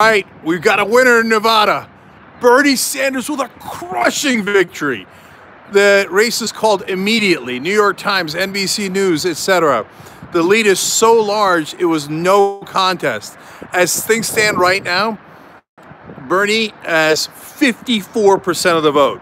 right, we've got a winner in Nevada. Bernie Sanders with a crushing victory. The race is called immediately. New York Times, NBC News, etc. The lead is so large, it was no contest. As things stand right now, Bernie has 54% of the vote.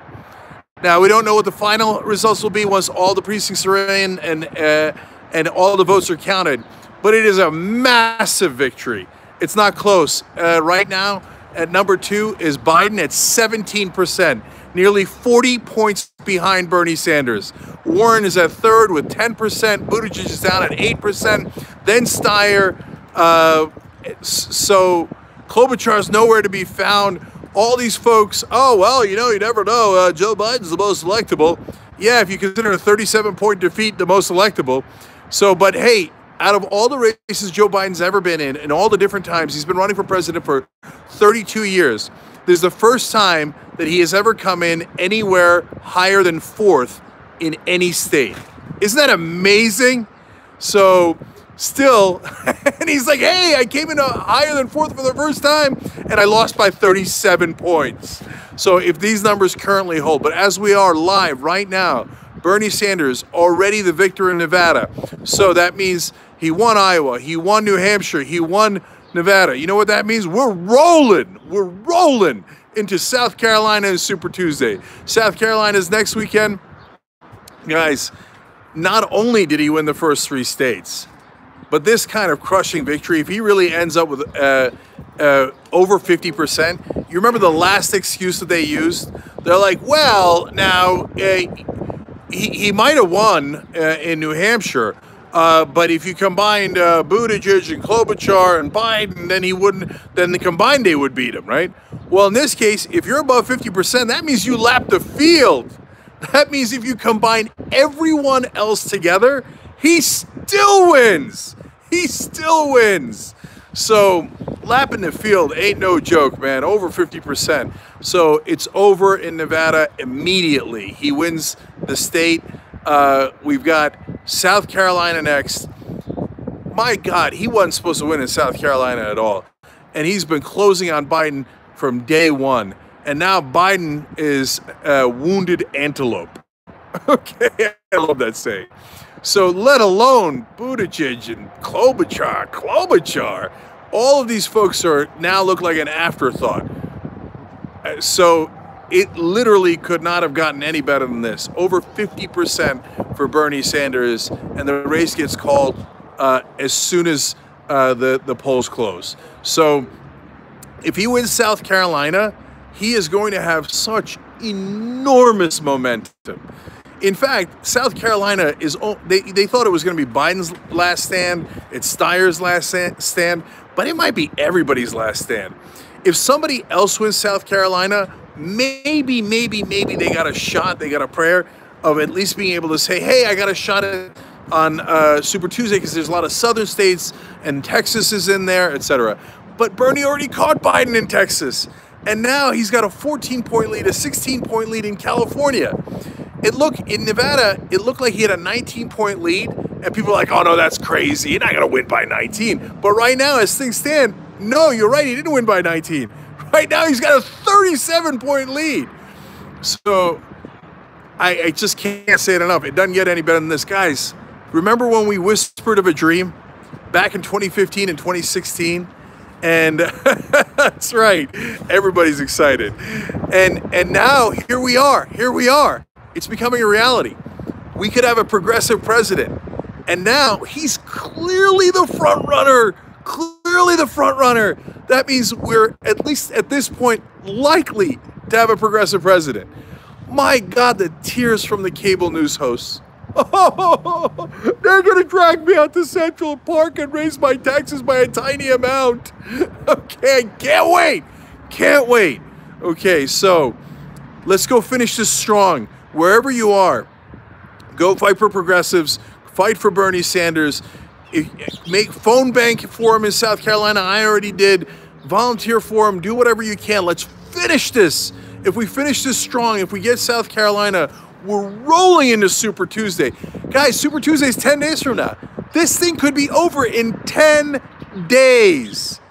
Now, we don't know what the final results will be once all the precincts are in and all the votes are counted, but it is a massive victory. It's not close. Right now, at number 2 is Biden at 17%, nearly 40 points behind Bernie Sanders. Warren is at 3rd with 10%. Buttigieg is down at 8%. Then Steyer. So Klobuchar is nowhere to be found. All these folks, oh, well, you never know. Joe Biden's the most electable. Yeah, if you consider a 37-point defeat the most electable. So, but hey, out of all the races Joe Biden's ever been in, and all the different times, he's been running for president for 32 years. This is the first time that he has ever come in anywhere higher than 4th in any state. Isn't that amazing? So still, and he's like, hey, I came in higher than 4th for the first time, and I lost by 37 points. So if these numbers currently hold, but as we are live right now, Bernie Sanders already the victor in Nevada. So that means he won Iowa, he won New Hampshire, he won Nevada. You know what that means? We're rolling into South Carolina and Super Tuesday. South Carolina's next weekend. Guys, not only did he win the first 3 states, but this kind of crushing victory, if he really ends up with over 50%, you remember the last excuse that they used? They're like, well, now, he might have won in New Hampshire, but if you combined Buttigieg and Klobuchar and Biden, then he wouldn't. Then the combined they would beat him, right? Well, in this case, if you're above 50%, that means you lap the field. That means if you combine everyone else together, he still wins. He still wins. So lapping the field ain't no joke, man. Over 50%. So it's over in Nevada immediately. He wins the state. We've got South Carolina next. My God, he wasn't supposed to win in South Carolina at all. And he's been closing on Biden from day one. And now Biden is wounded antelope. Okay, I love that saying. So let alone Buttigieg and Klobuchar. All of these folks now look like an afterthought. So it literally could not have gotten any better than this. Over 50% for Bernie Sanders, and the race gets called as soon as the polls close. So if he wins South Carolina, he is going to have such enormous momentum. In fact, South Carolina is, they thought it was going to be Biden's last stand, it's Steyer's last stand, but it might be everybody's last stand. If somebody else wins South Carolina, maybe they got a shot, they got a prayer of at least being able to say, hey, I got a shot on Super Tuesday because there's a lot of southern states and Texas is in there, etc. But Bernie already caught Biden in Texas. And now he's got a 14-point lead, a 16-point lead in California. In Nevada, it looked like he had a 19-point lead, and people are like, oh, no, that's crazy. You're not going to win by 19. But right now, as things stand, no, you're right, he didn't win by 19. Right now, he's got a 37-point lead. So I just can't say it enough. It doesn't get any better than this. Guys, remember when we whispered of a dream back in 2015 and 2016? And that's right, everybody's excited. And now, here we are. It's becoming a reality. We could have a progressive president. And now he's clearly the front runner. That means we're, at least at this point, likely to have a progressive president. My God, the tears from the cable news hosts. Oh, they're going to drag me out to Central Park and raise my taxes by a tiny amount. Okay, can't wait. Okay, so let's go finish this strong. Wherever you are, go fight for progressives, fight for Bernie Sanders, make phone bank for him in South Carolina. I already did. Volunteer for him. Do whatever you can. Let's finish this. If we finish this strong, if we get South Carolina, we're rolling into Super Tuesday. Guys, Super Tuesday is 10 days from now. This thing could be over in 10 days.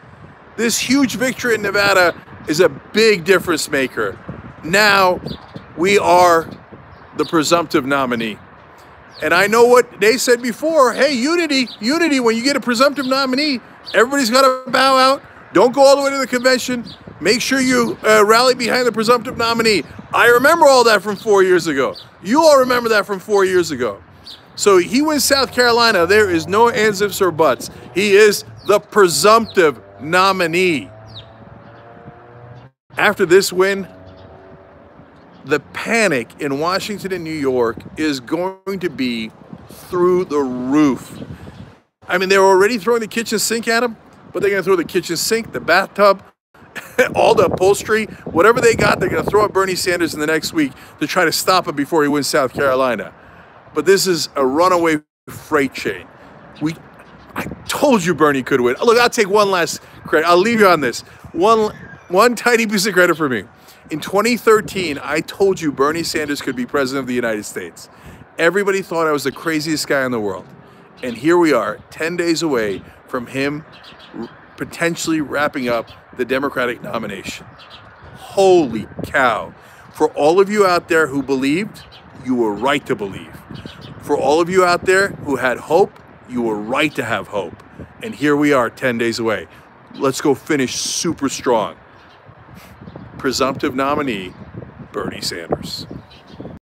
This huge victory in Nevada is a big difference maker. Now we are the presumptive nominee. And I know what they said before. Hey, unity, when you get a presumptive nominee, everybody's got to bow out. Don't go all the way to the convention. Make sure you rally behind the presumptive nominee. I remember all that from 4 years ago. You all remember that from 4 years ago. So he wins South Carolina. There is no ands, ifs, or buts. He is the presumptive nominee. After this win, the panic in Washington and New York is going to be through the roof. I mean, they're already throwing the kitchen sink at him, but they're going to throw the kitchen sink, the bathtub, all the upholstery, whatever they got, they're going to throw at Bernie Sanders in the next week to try to stop him before he wins South Carolina. But this is a runaway freight train. I told you Bernie could win. Look, I'll take one last credit. I'll leave you on this. One tiny piece of credit for me. In 2013, I told you Bernie Sanders could be president of the United States. Everybody thought I was the craziest guy in the world. And here we are, 10 days away from him potentially wrapping up the Democratic nomination. Holy cow. For all of you out there who believed, you were right to believe. For all of you out there who had hope, you were right to have hope. And here we are, 10 days away. Let's go finish super strong. Presumptive nominee, Bernie Sanders.